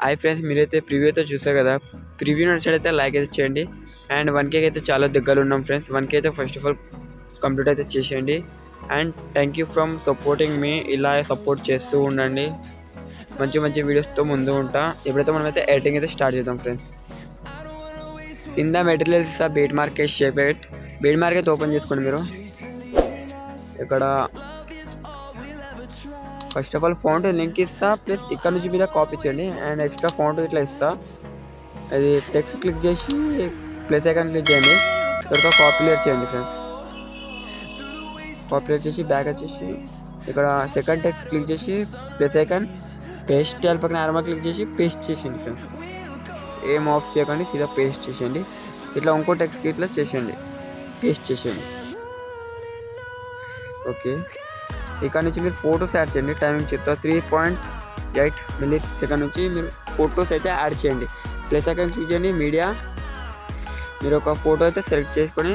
Hi friends, మీరైతే preview అయితే చూసారు కదా. ప్రివ్యూ నచ్చినట్లయితే లైక్ అయితే చేయండి. అండ్ 1K అయితే చాలా దగ్గర ఉన్నాం ఫ్రెండ్స్. 1K అయితే ఫస్ట్ ఆఫ్ ఆల్ కంప్లీట్ అయితే చేసేయండి. And thank you from supporting మీ. ఇలా సపోర్ట్ చేస్తూ ఉండండి. మంచి మంచి వీడియోస్తో ముందు ఉంటా. ఎప్పుడైతే మనమైతే ఎడిటింగ్ అయితే స్టార్ట్ చేద్దాం ఫ్రెండ్స్. కింద మెటీరియల్స్ ఇస్తా, beat market shape eight. Beat market open చేసుకోండి మీరు. ఇక్కడ first of all font link ఇస్తా, ప్లస్ ఇక్కడ నుంచి మీద కాపీ చేయండి. అండ్ ఎక్స్ట్రా ఫాంట్ ఇట్లా ఇస్తా. అది టెక్స్ట్ క్లిక్ చేసి ప్లస్ ఐకాన్ క్లిక్ చేయండి. తర్వాత కాపీలేట్ చేయండి ఫ్రెండ్స్. కాపీలేట్ చేసి బ్యాక్ వచ్చేసి ఇక్కడ సెకండ్ టెక్స్ట్ క్లిక్ చేసి ప్లస్ ఐకాన్ పేస్ట్ చేయాలి. పక్కన ఆర్మర్ క్లిక్ చేసి పేస్ట్ చేసేయండి ఫ్రెండ్స్. ఏం ఆఫ్ చేయకండి, సీదా పేస్ట్ చేసేయండి. ఇట్లా ఇంకో టెక్స్ట్కి ఇట్లా చేసేయండి, పేస్ట్ చేసేయండి. ఓకే, ఇక్కడ నుంచి మీరు ఫొటోస్ యాడ్ చేయండి. టైమింగ్ చెప్తా 3.8 ms నుంచి మీరు ఫొటోస్ అయితే యాడ్ చేయండి. ప్లస్ ఐకాన్ క్లిక్ చేయండి. మీడియా మీరు ఒక ఫోటో అయితే సెలెక్ట్ చేసుకొని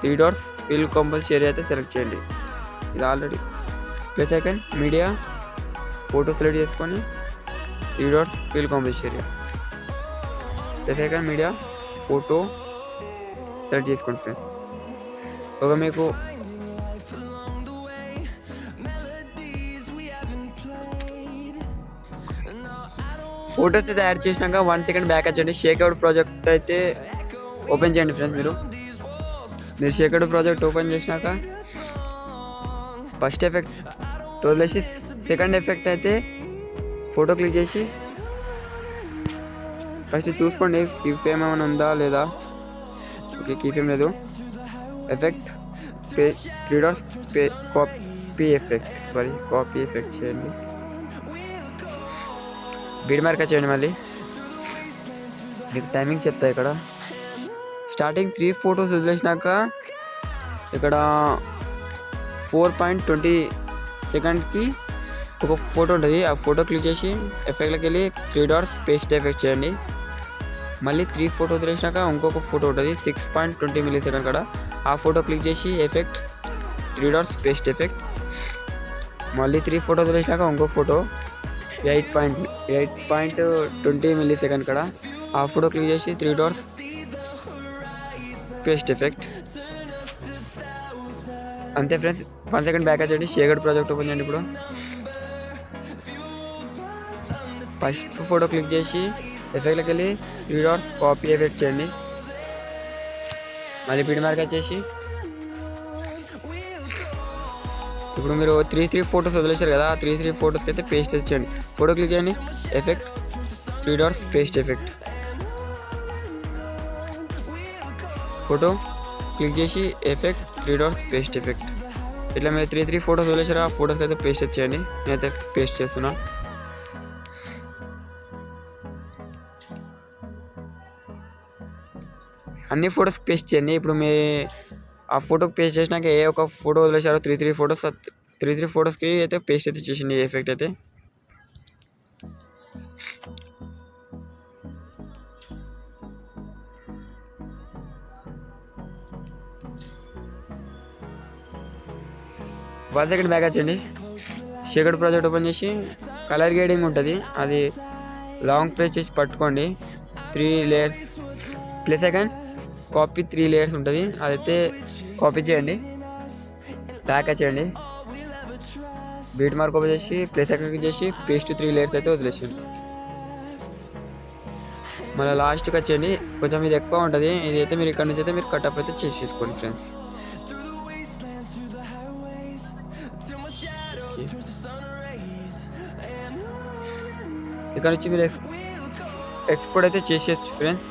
3 డాట్స్ ఫిల్ కంపల్సరీ అయితే సెలెక్ట్ చేయండి. ఇది already plus icon media photo select చేసుకొని 3 dots fill compulsory. Plus icon media photo select చేసుకోండి ఫ్రెండ్స్. ఒక మీకు ఫొటోస్ అయితే యాడ్ చేసినాక 1 సెకండ్ బ్యాక్ వచ్చండి. షేక్అవుట్ ప్రాజెక్ట్ అయితే ఓపెన్ చేయండి ఫ్రెండ్స్. మీరు షేక్అవుట్ ప్రాజెక్ట్ ఓపెన్ చేసినాక ఫస్ట్ ఎఫెక్ట్ వదిలేసి సెకండ్ ఎఫెక్ట్ అయితే ఫోటో క్లిక్ చేసి ఫస్ట్ చూసుకోండి కీ ఫ్రేమ్ ఏమైనా ఉందా లేదా. ఓకే, కీ ఫ్రేమ్ లేదు. ఎఫెక్ట్ 3 డాట్స్ కాపీ ఎఫెక్ట్ చేయండి. బీట్ మార్క్ చేయండి. మళ్ళీ మీకు టైమింగ్ చెప్తా. ఇక్కడ స్టార్టింగ్ 3 ఫొటోస్ వదిలేసినాక ఇక్కడ 4.20 సెకండ్కి ఒక ఫోటో ఉంటుంది. ఆ ఫోటో క్లిక్ చేసి ఎఫెక్ట్లోకి వెళ్ళి 3 డాట్స్ పేస్ట్ ఎఫెక్ట్ చేయండి. మళ్ళీ 3 ఫోటో వదిలేసినాక ఇంకొక ఫోటో ఉంటుంది 6.20 ms కాడ. ఆ ఫోటో క్లిక్ చేసి ఎఫెక్ట్ 3 డాట్స్ పేస్ట్ ఎఫెక్ట్. మళ్ళీ 3 ఫోటో వదిలేసినాక ఇంకో ఫోటో 8.20 ms కాడ. ఆ ఫోటో క్లిక్ చేసి 3 డాట్స్ పేస్ట్ ఎఫెక్ట్. అంతే ఫ్రెండ్స్. 1 సెకండ్ బ్యాక్ వచ్చేయండి. షేక్అవుట్ ప్రాజెక్ట్ ఓపెన్ చేయండి. ఇప్పుడు ఫస్ట్ ఫోటో క్లిక్ చేసి ఎఫెక్ట్లోకి వెళ్ళి 3 డాట్స్ కాపీ ఎఫెక్ట్ చేయండి. మళ్ళీ బీట్ మార్క్ వచ్చేసి ఇప్పుడు మీరు 3 ఫొటోస్ వదిలేశారు కదా. ఆ 3 ఫొటోస్కి అయితే పేస్ట్ చేయండి. ఫోటో క్లిక్ చేయండి, effect 3 dots paste effect. Photo click చేసి ఎఫెక్ట్ 3 డాట్స్ పేస్ట్ ఎఫెక్ట్. ఇట్లా మీరు 3 ఫొటోస్ వదిలేశారు. ఆ ఫొటోస్కి అయితే పేస్ట్ చేయండి. నేనైతే పేస్ట్ చేస్తున్నా. అన్ని ఫొటోస్కి పేస్ట్ చేయండి. ఇప్పుడు మీ ఆ ఫోటోకి పేస్ట్ చేసినాక ఏ ఒక ఫోటో వదిలేశారో 3 ఫొటోస్ 3 ఫొటోస్కి అయితే పేస్ట్ అయితే చేసింది ఎఫెక్ట్ అయితే. వన్ సెకండ్ బ్యాక్ వచ్చండి. షేక్అవుట్ ప్రాజెక్ట్ ఓపెన్ చేసి కలర్ గ్రేడింగ్ ఉంటుంది, అది లాంగ్ ప్రెస్ చేసి పట్టుకోండి. 3 layers plus second copy 3 layers ఉంటుంది, అదైతే కాపీ చేయండి. బ్యాక్ చేయండి. బీట్ మార్క్ ఓపెన్ చేసి ప్లస్ సెకండ్ చేసి పేస్ట్ 3 లేయర్స్ అయితే వదిలేసేయండి. మళ్ళీ లాస్ట్కి వచ్చేయండి. కొంచెం ఇది ఎక్కువ ఉంటుంది, ఇది అయితే మీరు ఇక్కడ నుంచి అయితే మీరు కటప్ అయితే చేసేసుకోండి ఫ్రెండ్స్. ఇక్కడ నుంచి మీరు ఎక్స్పోర్ట్ అయితే చేసేయచ్చు ఫ్రెండ్స్.